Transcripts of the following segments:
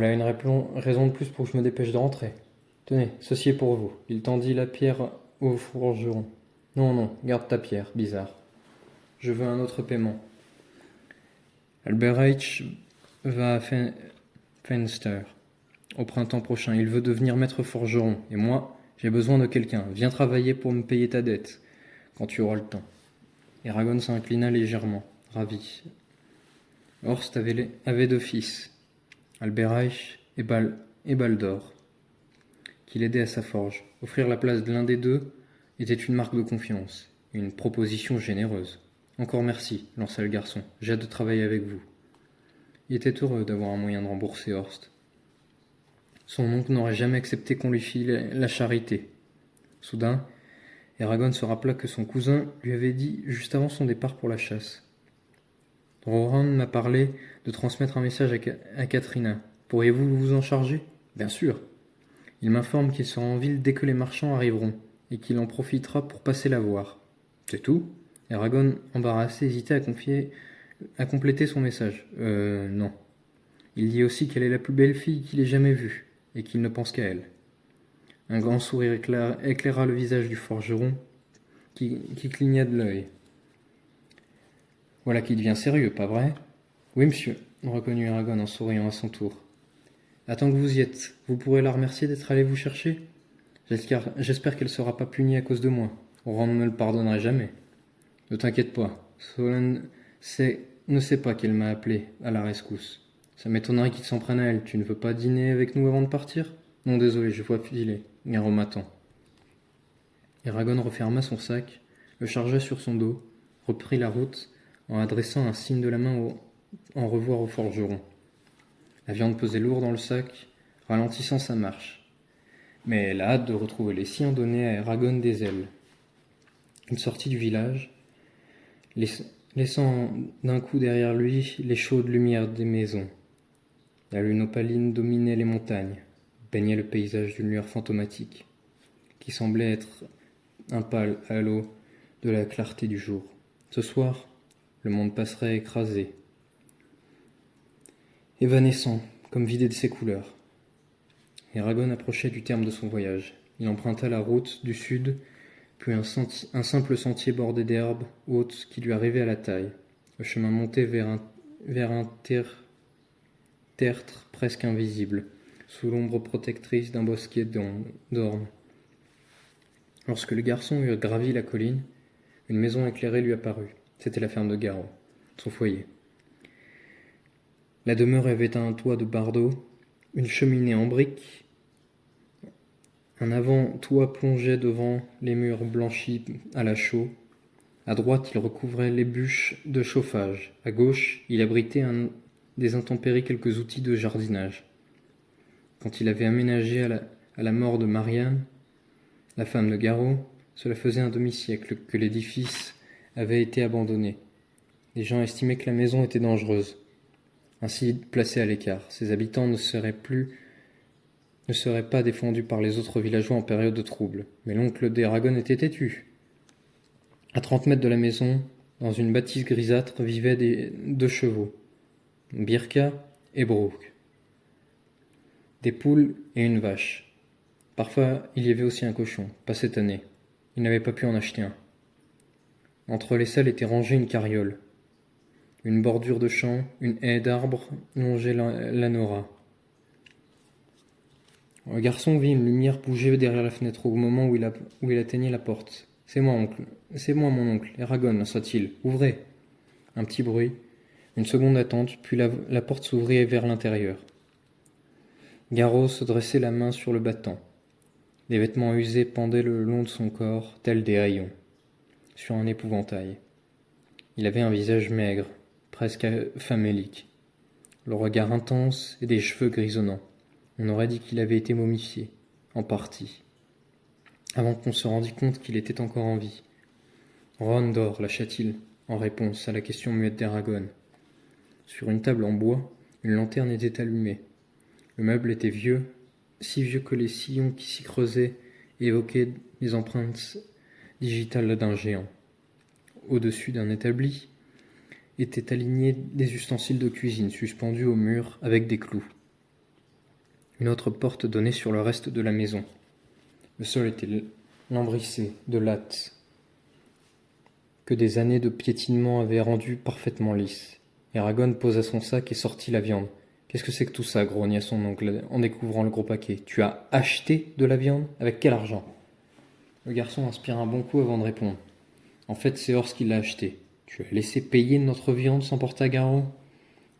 Voilà une raison de plus pour que je me dépêche de rentrer. Tenez, ceci est pour vous. Il tendit la pierre au forgeron. Non, non, garde ta pierre, bizarre. Je veux un autre paiement. Alberich va à Fenster au printemps prochain. Il veut devenir maître forgeron. Et moi, j'ai besoin de quelqu'un. Viens travailler pour me payer ta dette, quand tu auras le temps. Eragon s'inclina légèrement, ravi. Horst avait deux fils, Alberich et Baldor, qui l'aidaient à sa forge. Offrir la place de l'un des deux était une marque de confiance, une proposition généreuse. Encore merci, lança le garçon. J'ai hâte de travailler avec vous. Il était heureux d'avoir un moyen de rembourser Horst. Son oncle n'aurait jamais accepté qu'on lui fît la charité. Soudain, Eragon se rappela que son cousin lui avait dit juste avant son départ pour la chasse. Roran m'a parlé de transmettre un message à Katrina. Pourriez-vous vous en charger? Bien sûr. Il m'informe qu'il sera en ville dès que les marchands arriveront, et qu'il en profitera pour passer la voir. C'est tout? Eragon, embarrassé, hésitait à compléter son message. Non. Il dit aussi qu'elle est la plus belle fille qu'il ait jamais vue, et qu'il ne pense qu'à elle. Un grand sourire éclaira le visage du forgeron, qui cligna de l'œil. Voilà qui devient sérieux, pas vrai? Oui, monsieur, reconnut Eragon en souriant à son tour. Attends que vous y êtes, vous pourrez la remercier d'être allé vous chercher? J'espère qu'elle ne sera pas punie à cause de moi. Oran ne me le pardonnerait jamais. Ne t'inquiète pas, Solon ne sait pas qu'elle m'a appelé à la rescousse. Ça m'étonnerait qu'il s'en prenne à elle. Tu ne veux pas dîner avec nous avant de partir? Non, désolé, je vois filer. Garo m'attend. Eragon referma son sac, le chargea sur son dos, reprit la route en adressant un signe de la main en revoir au forgeron. La viande pesait lourd dans le sac, ralentissant sa marche. Mais la hâte de retrouver les siens donnait à Eragon des ailes. Il sortit du village, laissant d'un coup derrière lui les chaudes lumières des maisons. La lune opaline dominait les montagnes, baignait le paysage d'une lueur fantomatique, qui semblait être un pâle halo de la clarté du jour. Ce soir, le monde passerait écrasé, évanescent, comme vidé de ses couleurs. Eragon approchait du terme de son voyage. Il emprunta la route du sud, puis un simple sentier bordé d'herbes hautes qui lui arrivait à la taille. Le chemin montait vers un tertre presque invisible, sous l'ombre protectrice d'un bosquet d'ormes. Lorsque le garçon eut gravi la colline, une maison éclairée lui apparut. C'était la ferme de Garo, son foyer. La demeure avait un toit de bardeaux, une cheminée en briques. Un avant-toit plongeait devant les murs blanchis à la chaux. À droite, il recouvrait les bûches de chauffage. À gauche, il abritait des intempéries quelques outils de jardinage. Quand il avait aménagé à la mort de Marianne, la femme de Garo, cela faisait un demi-siècle que l'édifice avait été abandonné. Les gens estimaient que la maison était dangereuse. Ainsi placée à l'écart, ses habitants ne seraient pas défendus par les autres villageois en période de trouble. Mais l'oncle d'Eragon était têtu. À 30 mètres de la maison, dans une bâtisse grisâtre, vivaient deux chevaux, Birka et Brooke, des poules et une vache. Parfois, il y avait aussi un cochon, pas cette année. Il n'avait pas pu en acheter un. Entre les salles était rangée une carriole. Une bordure de champs, une haie d'arbres longeait la Nora. Le garçon vit une lumière bouger derrière la fenêtre au moment où il atteignait la porte. « C'est moi, oncle. C'est moi, mon oncle. Eragon, lança-t-il. Ouvrez !» Un petit bruit, une seconde d'attente, puis la porte s'ouvrit vers l'intérieur. Garo se dressait la main sur le battant. Des vêtements usés pendaient le long de son corps, tels des haillons, sur un épouvantail. Il avait un visage maigre, presque famélique, le regard intense et des cheveux grisonnants. On aurait dit qu'il avait été momifié, en partie, avant qu'on se rendît compte qu'il était encore en vie. Ron dort, lâcha-t-il, en réponse à la question muette d'Eragon. Sur une table en bois, une lanterne était allumée. Le meuble était vieux, si vieux que les sillons qui s'y creusaient évoquaient les empreintes digitales d'un géant. Au-dessus d'un établi étaient alignés des ustensiles de cuisine suspendus au mur avec des clous. Une autre porte donnait sur le reste de la maison. Le sol était lambrissé de lattes que des années de piétinement avaient rendu parfaitement lisse. Eragon posa son sac et sortit la viande. « Qu'est-ce que c'est que tout ça ?» grogna son oncle en découvrant le gros paquet. « Tu as acheté de la viande ? Avec quel argent ?» Le garçon inspira un bon coup avant de répondre. « En fait, c'est Horst qui l'a acheté. Tu as laissé payer notre viande sans porter à garrot ?»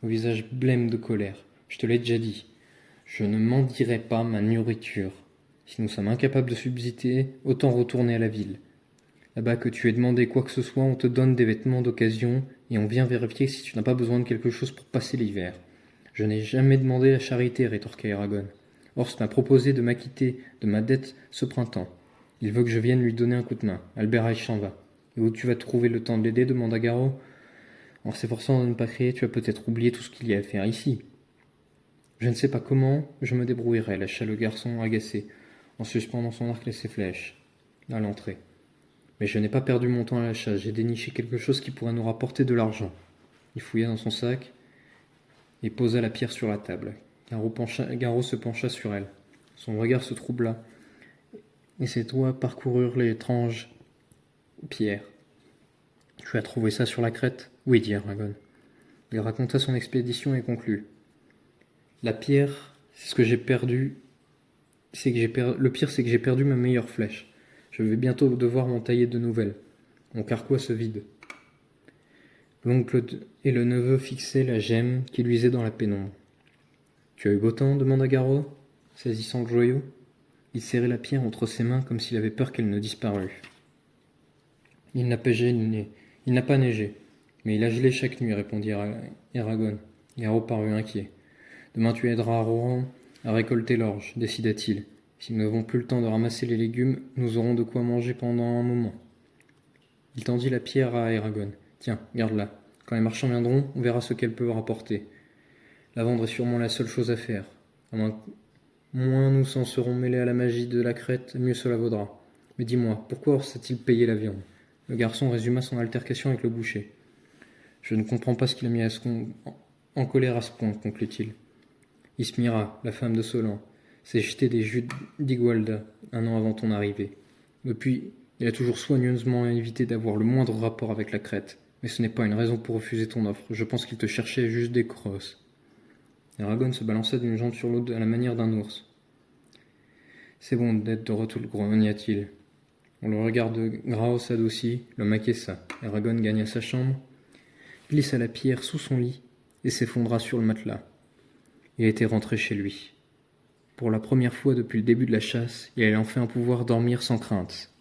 Au visage blême de colère. « Je te l'ai déjà dit. Je ne mendirai pas ma nourriture. Si nous sommes incapables de subsister, autant retourner à la ville. Là-bas, que tu aies demandé quoi que ce soit, on te donne des vêtements d'occasion et on vient vérifier si tu n'as pas besoin de quelque chose pour passer l'hiver. Je n'ai jamais demandé la charité, rétorqua Eragon. Horst m'a proposé de m'acquitter de ma dette ce printemps. Il veut que je vienne lui donner un coup de main. Albert Reich s'en va. Et où tu vas trouver le temps de l'aider demanda Garrot. En s'efforçant de ne pas crier, tu as peut-être oublié tout ce qu'il y a à faire ici. Je ne sais pas comment, je me débrouillerai, lâcha le garçon agacé, en suspendant son arc et ses flèches, à l'entrée. Mais je n'ai pas perdu mon temps à la chasse, j'ai déniché quelque chose qui pourrait nous rapporter de l'argent. Il fouilla dans son sac et posa la pierre sur la table. Garrot se pencha sur elle. Son regard se troubla et ses doigts parcoururent l'étrange pierre. « Tu as trouvé ça sur la crête ?» ?»« Oui, dit Eragon. Il raconta son expédition et conclut. « La pierre, c'est ce que j'ai perdu. Le pire, c'est que j'ai perdu ma meilleure flèche. Je vais bientôt devoir m'en tailler de nouvelles. Mon carquois se vide. » L'oncle et le neveu fixaient la gemme qui luisait dans la pénombre. « Tu as eu beau temps ?» demanda Garrot, saisissant le joyau. Il serrait la pierre entre ses mains comme s'il avait peur qu'elle ne disparût. « Il n'a pas neigé, mais il a gelé chaque nuit, répondit Eragon. Garrot parut inquiet. « Demain tu aideras Rohan à récolter l'orge, décida-t-il. Si nous n'avons plus le temps de ramasser les légumes, nous aurons de quoi manger pendant un moment. » Il tendit la pierre à Eragon. « Tiens, garde-la. Quand les marchands viendront, on verra ce qu'elle peut rapporter. La vendre est sûrement la seule chose à faire. Moins nous s'en serons mêlés à la magie de la crête, mieux cela vaudra. Mais dis-moi, pourquoi Horst a-t-il payé la viande ?» Le garçon résuma son altercation avec le boucher. « Je ne comprends pas ce qu'il a mis en colère à ce point, » conclut-il. « Ismira, la femme de Solan, s'est jetée des jus d'Igualda 1 an avant ton arrivée. Depuis, il a toujours soigneusement évité d'avoir le moindre rapport avec la crête. Mais ce n'est pas une raison pour refuser ton offre. Je pense qu'il te cherchait juste des crosses. » Eragon se balança d'une jambe sur l'autre à la manière d'un ours. « C'est bon d'être de retour, grogna-t-il. Le regard de Grao s'adoucit, l'homme acquiesça. Eragon gagna sa chambre, glissa la pierre sous son lit et s'effondra sur le matelas. Il était rentré chez lui. Pour la première fois depuis le début de la chasse, il allait enfin pouvoir dormir sans crainte.